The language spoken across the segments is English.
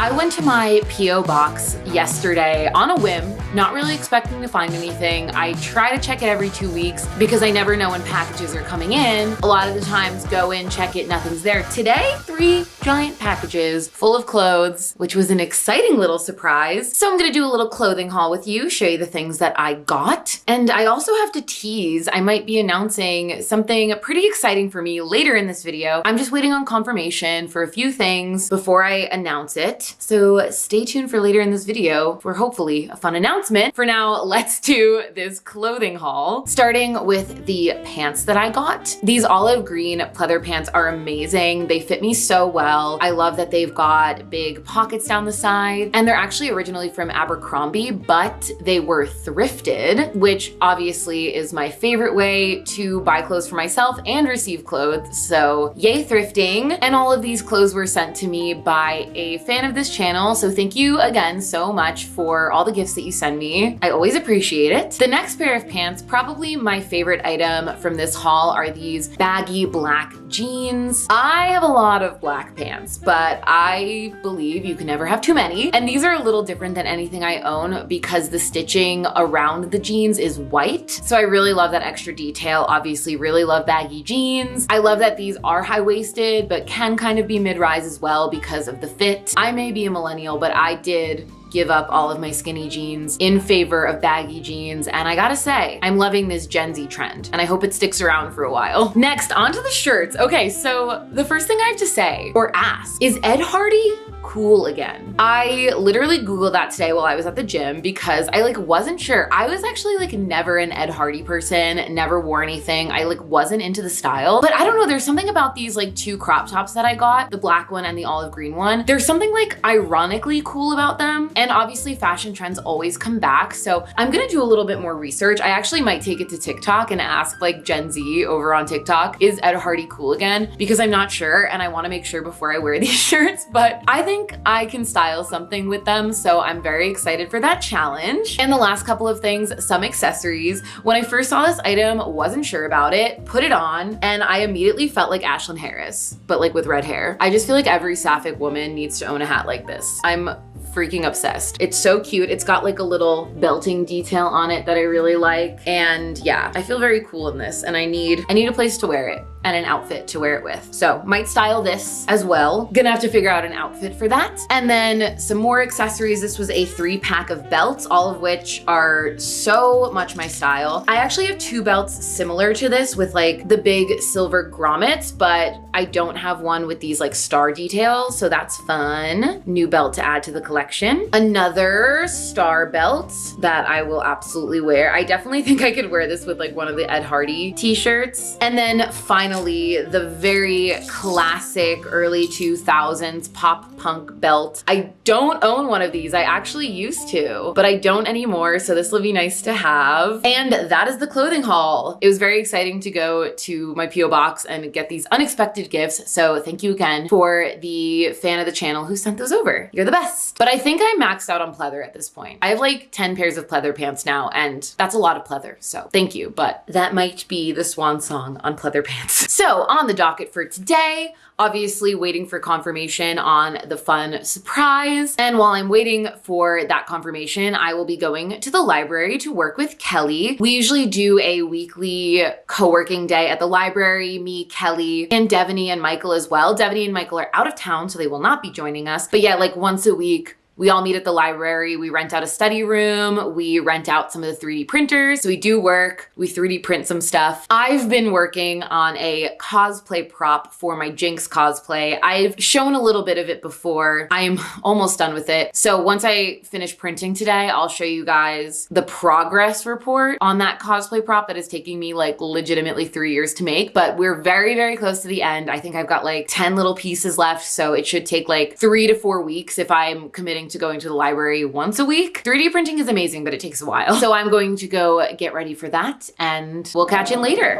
I went to my P.O. box yesterday on a whim, not really expecting to find anything. I try to check it every 2 weeks because I never know when packages are coming in. A lot of the times go in, check it, nothing's there. Today, 3 giant packages full of clothes, which was an exciting little surprise. So I'm gonna do a little clothing haul with you, show you the things that I got. And I also have to tease, I might be announcing something pretty exciting for me later in this video. I'm just waiting on confirmation for a few things before I announce it. So stay tuned for later in this video for hopefully a fun announcement. For now, let's do this clothing haul, starting with the pants that I got. These olive green pleather pants are amazing. They fit me so well. I love that they've got big pockets down the side, and they're actually originally from Abercrombie, but they were thrifted, which obviously is my favorite way to buy clothes for myself and receive clothes. So yay thrifting. And all of these clothes were sent to me by a fan of this channel. So thank you again so much for all the gifts that you send me. I always appreciate it. The next pair of pants, probably my favorite item from this haul, are these baggy black jeans. I have a lot of black pants, but I believe you can never have too many. And these are a little different than anything I own because the stitching around the jeans is white. So I really love that extra detail. Obviously really love baggy jeans. I love that these are high-waisted, but can kind of be mid-rise as well because of the fit. I may be a millennial, but I did give up all of my skinny jeans in favor of baggy jeans. And I gotta say, I'm loving this Gen Z trend and I hope it sticks around for a while. Next, onto the shirts. Okay, so the first thing I have to say or ask, is Ed Hardy cool again? I literally Googled that today while I was at the gym because I wasn't sure. I was actually never an Ed Hardy person, never wore anything. I wasn't into the style, but I don't know, there's something about these 2 crop tops that I got, the black one and the olive green one. There's something ironically cool about them. And obviously fashion trends always come back. So I'm gonna do a little bit more research. I actually might take it to TikTok and ask Gen Z over on TikTok, is Ed Hardy cool again? Because I'm not sure and I wanna make sure before I wear these shirts, but I think I can style something with them. So I'm very excited for that challenge. And the last couple of things, some accessories. When I first saw this item, wasn't sure about it, put it on, and I immediately felt like Ashlyn Harris, but with red hair. I just feel like every sapphic woman needs to own a hat like this. I'm freaking obsessed. It's so cute. It's got a little belting detail on it that I really like. And yeah, I feel very cool in this and I need a place to wear it and an outfit to wear it with. So might style this as well. Gonna have to figure out an outfit for that. And then some more accessories. This was a 3-pack of belts, all of which are so much my style. I actually have 2 belts similar to this with the big silver grommets, but I don't have one with these star details. So that's fun. New belt to add to the collection. Another star belt that I will absolutely wear. I definitely think I could wear this with one of the Ed Hardy t-shirts. And then finally, the very classic early 2000s pop punk belt. I don't own one of these. I actually used to, but I don't anymore. So this will be nice to have. And that is the clothing haul. It was very exciting to go to my P.O. box and get these unexpected gifts. So thank you again for the fan of the channel who sent those over. You're the best. But I think I maxed out on pleather at this point. I have 10 pairs of pleather pants now, and that's a lot of pleather. So thank you. But that might be the swan song on pleather pants. So on the docket for today, obviously waiting for confirmation on the fun surprise. And while I'm waiting for that confirmation, I will be going to the library to work with Kelly. We usually do a weekly co-working day at the library, me, Kelly, and Devaney and Michael as well. Devaney and Michael are out of town, so they will not be joining us. But yeah, once a week, we all meet at the library, we rent out a study room, we rent out some of the 3D printers, so we do work, we 3D print some stuff. I've been working on a cosplay prop for my Jinx cosplay. I've shown a little bit of it before. I'm almost done with it. So once I finish printing today, I'll show you guys the progress report on that cosplay prop that is taking me legitimately 3 years to make, but we're very, very close to the end. I think I've got 10 little pieces left, so it should take 3 to 4 weeks if I'm committing to going to the library once a week. 3D printing is amazing, but it takes a while. So I'm going to go get ready for that and we'll catch in later.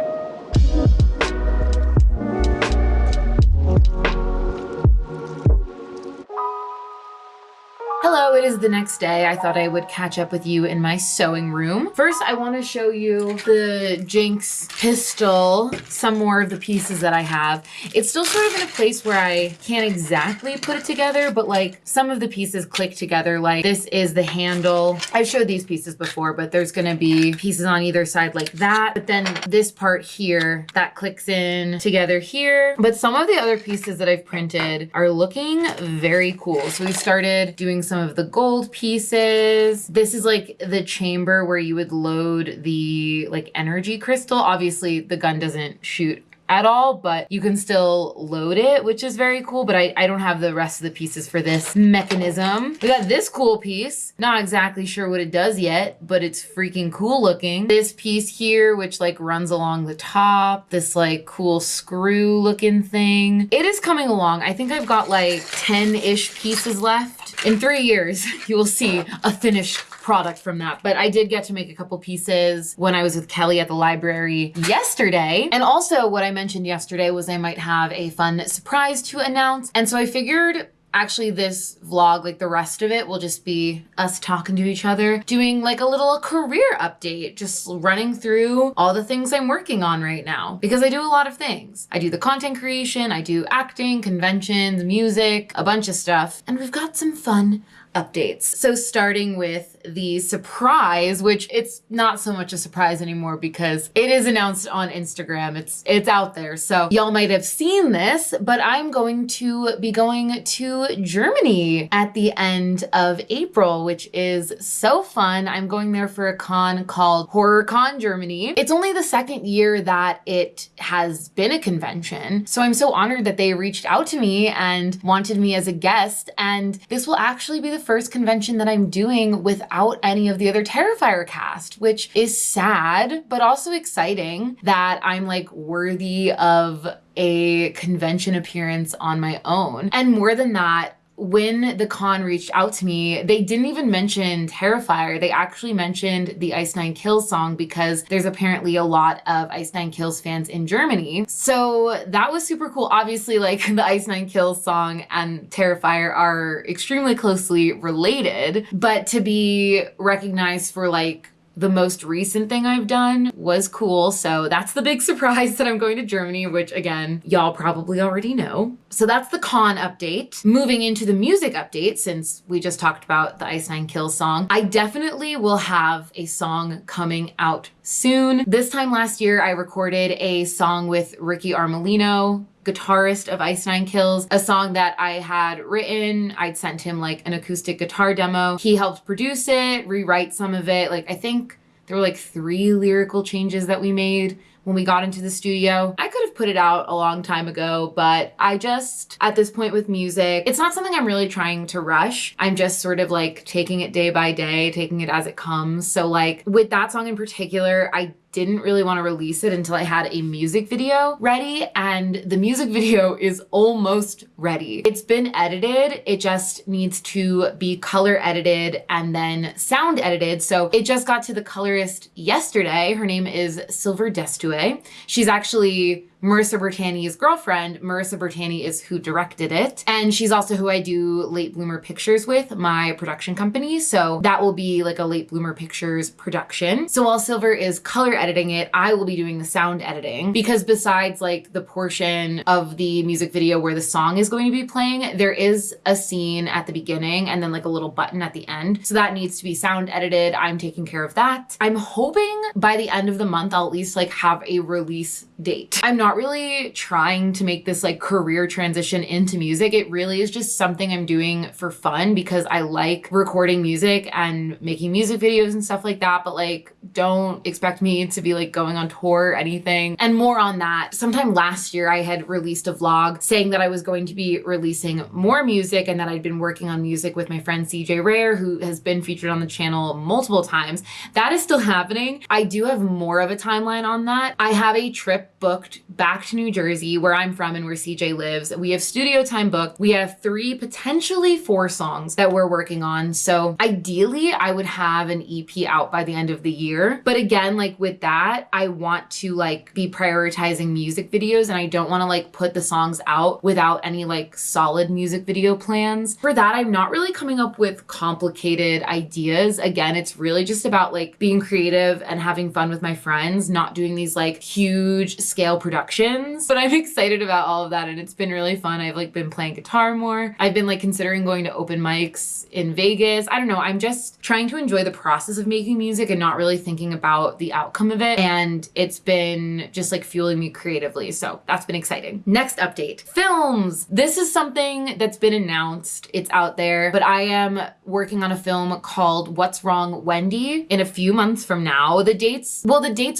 Hello, it is the next day. I thought I would catch up with you in my sewing room. First, I want to show you the Jinx pistol, some more of the pieces that I have. It's still sort of in a place where I can't exactly put it together, but like some of the pieces click together. Like this is the handle. I've showed these pieces before, but there's going to be pieces on either side like that. But then this part here, that clicks in together here. But some of the other pieces that I've printed are looking very cool. So we started doing some of the gold pieces. This is like the chamber where you would load the like energy crystal. Obviously the gun doesn't shoot at all, but you can still load it, which is very cool, but I don't have the rest of the pieces for this mechanism. We got this cool piece. Not exactly sure what it does yet, but it's freaking cool looking. This piece here, which like runs along the top, this like cool screw looking thing. It is coming along. I think I've got like 10-ish pieces left. In 3 years, you will see a finished product from that. But I did get to make a couple pieces when I was with Kelly at the library yesterday. And also what I mentioned yesterday was I might have a fun surprise to announce. And so I figured actually this vlog, like the rest of it, will just be us talking to each other, doing like a little career update, just running through all the things I'm working on right now. Because I do a lot of things. I do the content creation, I do acting, conventions, music, a bunch of stuff. And we've got some fun updates. So starting with the surprise, which it's not so much a surprise anymore because it is announced on Instagram. It's out there. So y'all might have seen this, but I'm going to be going to Germany at the end of April, which is so fun. I'm going there for a con called HorrorCon Germany. It's only the second year that it has been a convention. So I'm so honored that they reached out to me and wanted me as a guest. And this will actually be the first convention that I'm doing without any of the other Terrifier cast, which is sad, but also exciting that I'm like worthy of a convention appearance on my own. And more than that, when the con reached out to me, they didn't even mention Terrifier. They actually mentioned the Ice Nine Kills song because there's apparently a lot of Ice Nine Kills fans in Germany. So that was super cool. Obviously, like the Ice Nine Kills song and Terrifier are extremely closely related, but to be recognized for like the most recent thing I've done was cool. So that's the big surprise that I'm going to Germany, which again, y'all probably already know. So that's the con update. Moving into the music update, since we just talked about the Ice Nine Kills song, I definitely will have a song coming out soon. This time last year, I recorded a song with Ricky Armelino, guitarist of Ice Nine Kills, a song that I had written. I'd sent him like an acoustic guitar demo. He helped produce it, rewrite some of it. Like I think there were like 3 lyrical changes that we made when we got into the studio. I could have put it out a long time ago, but I just, at this point with music, it's not something I'm really trying to rush. I'm just sort of like taking it day by day, taking it as it comes. So like with that song in particular, I didn't really want to release it until I had a music video ready, and the music video is almost ready. It's been edited. It just needs to be color edited and then sound edited. So it just got to the colorist yesterday. Her name is Silver Destue. She's actually Marissa Bertani's girlfriend. Marissa Bertani is who directed it. And she's also who I do Late Bloomer Pictures with, my production company. So that will be like a Late Bloomer Pictures production. So while Silver is color editing it, I will be doing the sound editing, because besides like the portion of the music video where the song is going to be playing, there is a scene at the beginning and then like a little button at the end. So that needs to be sound edited. I'm taking care of that. I'm hoping by the end of the month, I'll at least like have a release date. I'm not really trying to make this like career transition into music. It really is just something I'm doing for fun because I like recording music and making music videos and stuff like that. But like, don't expect me to be like going on tour or anything. And more on that, sometime last year I had released a vlog saying that I was going to be releasing more music and that I'd been working on music with my friend CJ Rare, who has been featured on the channel multiple times. That is still happening. I do have more of a timeline on that. I have a trip booked back to New Jersey, where I'm from and where CJ lives. We have studio time booked. We have 3, potentially 4 songs that we're working on. So ideally, I would have an EP out by the end of the year. But again, like with that, I want to like be prioritizing music videos, and I don't want to like put the songs out without any like solid music video plans. For that, I'm not really coming up with complicated ideas. Again, it's really just about like being creative and having fun with my friends, not doing these like huge scale productions. But I'm excited about all of that, and it's been really fun. I've like been playing guitar more. I've been like considering going to open mics in Vegas. I don't know. I'm just trying to enjoy the process of making music and not really thinking about the outcome of it. And it's been just like fueling me creatively. So that's been exciting. Next update, films. This is something that's been announced. It's out there, but I am working on a film called What's Wrong, Wendy in a few months from now. The dates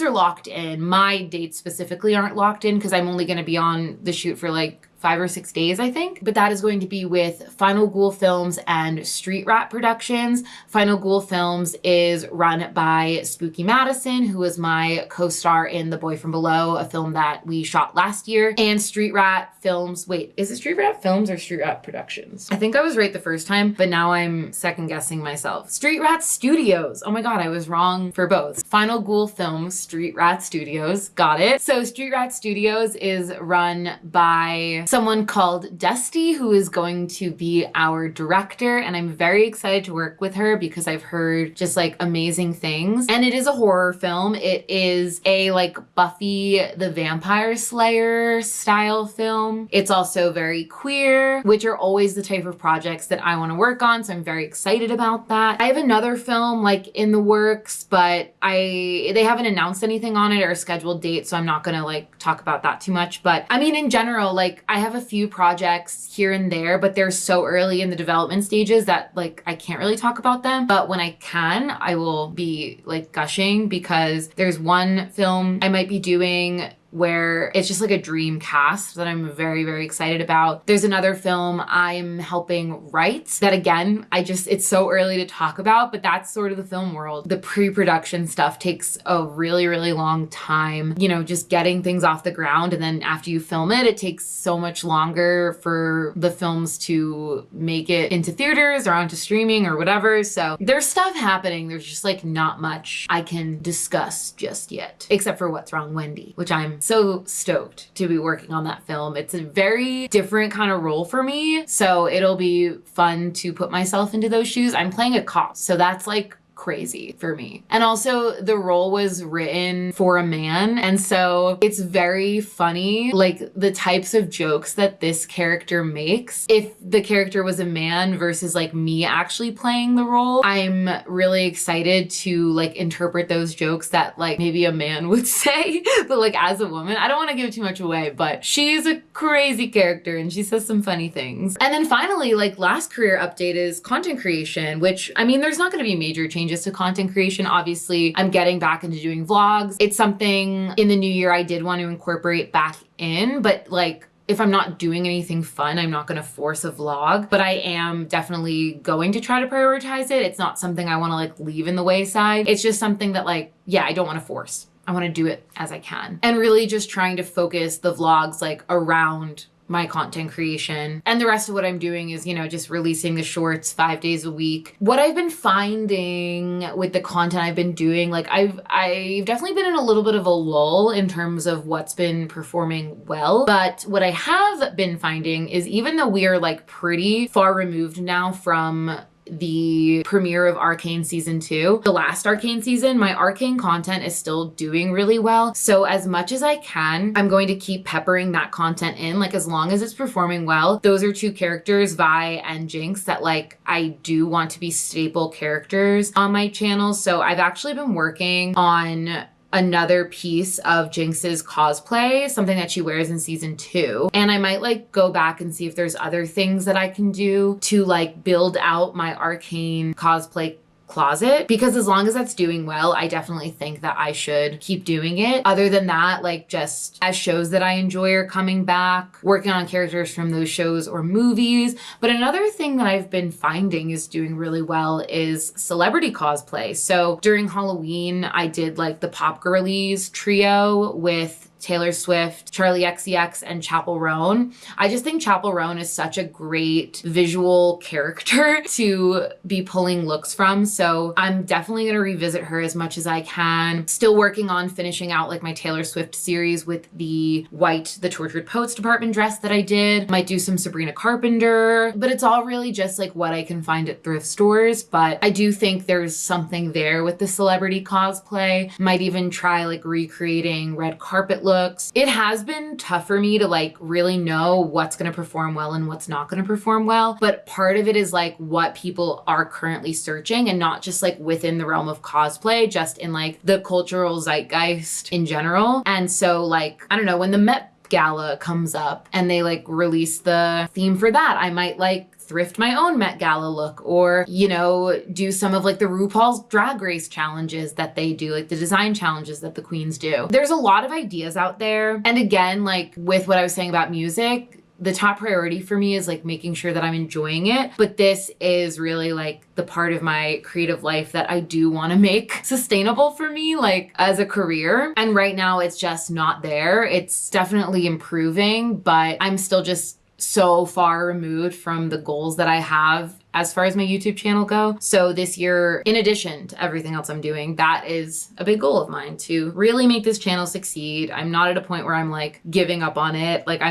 are locked in. My dates specifically aren't locked in because I'm only going to be on the shoot for like 5 or 6 days, I think. But that is going to be with Final Ghoul Films and Street Rat Productions. Final Ghoul Films is run by Spooky Madison, who was my co-star in The Boy From Below, a film that we shot last year. And Street Rat Films, wait, is it Street Rat Films or Street Rat Productions? I think I was right the first time, but now I'm second guessing myself. Street Rat Studios. Oh my God, I was wrong for both. Final Ghoul Films, Street Rat Studios. Got it. So Street Rat Studios is run by someone called Dusty, who is going to be our director, and I'm very excited to work with her because I've heard just like amazing things. And it is a horror film. It is a like Buffy the Vampire Slayer style film. It's also very queer, which are always the type of projects that I want to work on, so I'm very excited about that. I have another film like in the works, but they haven't announced anything on it or a scheduled date, so I'm not gonna like talk about that too much. But I mean, in general, like I have a few projects here and there, but they're so early in the development stages that like I can't really talk about them. But when I can, I will be like gushing, because there's one film I might be doing where it's just like a dream cast that I'm very, very excited about. There's another film I'm helping write that, again, it's so early to talk about, but that's sort of the film world. The pre-production stuff takes a really, really long time, you know, just getting things off the ground. And then after you film it, it takes so much longer for the films to make it into theaters or onto streaming or whatever. So there's stuff happening. There's just like not much I can discuss just yet, except for What's Wrong, Wendy, which I'm so stoked to be working on that film. It's a very different kind of role for me, so it'll be fun to put myself into those shoes. I'm playing a cop, so that's like crazy for me. And also the role was written for a man, and so it's very funny, like the types of jokes that this character makes. If the character was a man versus like me actually playing the role, I'm really excited to like interpret those jokes that like maybe a man would say, but like as a woman. I don't want to give too much away, but she's a crazy character and she says some funny things. And then finally, like last career update is content creation, which I mean, there's not going to be major changes to content creation. Obviously, I'm getting back into doing vlogs. It's something in the new year I did want to incorporate back in, but like if I'm not doing anything fun, I'm not going to force a vlog, but I am definitely going to try to prioritize it. It's not something I want to like leave in the wayside. It's just something that like, yeah, I don't want to force. I want to do it as I can. And really just trying to focus the vlogs like around my content creation. And the rest of what I'm doing is, you know, just releasing the shorts 5 days a week. What I've been finding with the content I've been doing, like I've definitely been in a little bit of a lull in terms of what's been performing well. But what I have been finding is, even though we are like pretty far removed now from the premiere of Arcane season 2, the last Arcane season, my Arcane content is still doing really well. So as much as I can, I'm going to keep peppering that content in, like as long as it's performing well. Those are 2 characters, Vi and Jinx, that like I do want to be staple characters on my channel. So I've actually been working on another piece of Jinx's cosplay, something that she wears in season 2. And I might like go back and see if there's other things that I can do to like build out my Arcane cosplay closet, because as long as that's doing well, I definitely think that I should keep doing it. Other than that, like just as shows that I enjoy are coming back, working on characters from those shows or movies. But another thing that I've been finding is doing really well is celebrity cosplay. So during Halloween, I did like the Pop Girlies trio with Taylor Swift, Charlie XCX, and Chappell Roan. I just think Chappell Roan is such a great visual character to be pulling looks from. So I'm definitely going to revisit her as much as I can. Still working on finishing out like my Taylor Swift series with the white The Tortured Poets Department dress that I did. Might do some Sabrina Carpenter, but it's all really just like what I can find at thrift stores. But I do think there's something there with the celebrity cosplay. Might even try like recreating red carpet looks. It has been tough for me to like really know what's going to perform well and what's not going to perform well. But part of it is like what people are currently searching, and not just like within the realm of cosplay, just in like the cultural zeitgeist in general. And so like, I don't know, when the Met Gala comes up and they like release the theme for that, I might like thrift my own Met Gala look, or, you know, do some of like the RuPaul's Drag Race challenges that they do, like the design challenges that the queens do. There's a lot of ideas out there. And again, like with what I was saying about music, the top priority for me is like making sure that I'm enjoying it. But this is really like the part of my creative life that I do want to make sustainable for me, like as a career. And right now it's just not there. It's definitely improving, but I'm still just so far removed from the goals that I have as far as my YouTube channel go. So this year, in addition to everything else I'm doing, that is a big goal of mine, to really make this channel succeed. I'm not at a point where I'm like giving up on it. Like I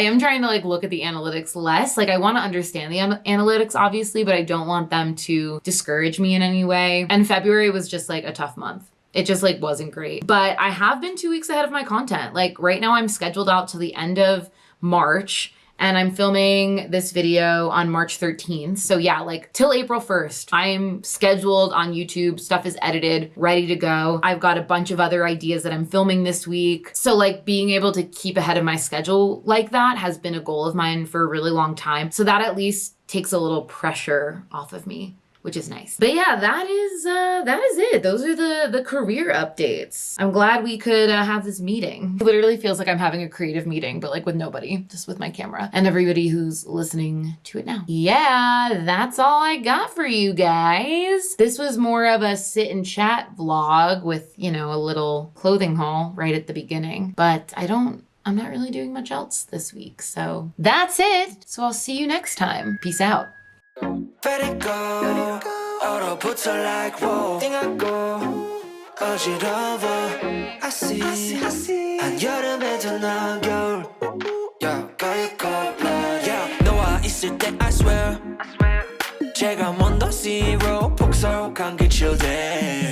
am trying to like look at the analytics less. Like I want to understand the analytics obviously, but I don't want them to discourage me in any way. And February was just like a tough month. It just like wasn't great. But I have been 2 weeks ahead of my content. Like right now I'm scheduled out to the end of March. And I'm filming this video on March 13th. So yeah, like till April 1st, I'm scheduled on YouTube. Stuff is edited, ready to go. I've got a bunch of other ideas that I'm filming this week. So like being able to keep ahead of my schedule like that has been a goal of mine for a really long time. So that at least takes a little pressure off of me, which is nice. But yeah, that is it. Those are the career updates. I'm glad we could have this meeting. It literally feels like I'm having a creative meeting, but like with nobody, just with my camera and everybody who's listening to it now. Yeah, that's all I got for you guys. This was more of a sit and chat vlog with, you know, a little clothing haul right at the beginning, but I'm not really doing much else this week. So that's it. So I'll see you next time. Peace out. Let it go. 얼어붙어 like whoa. 띵하고 어지러워. I see. 한여름에도 난 겨울. Yeah, 가을거 blood. Yeah, 너와 있을 때 I swear. 제가 먼저 zero 폭설한 그 chill day.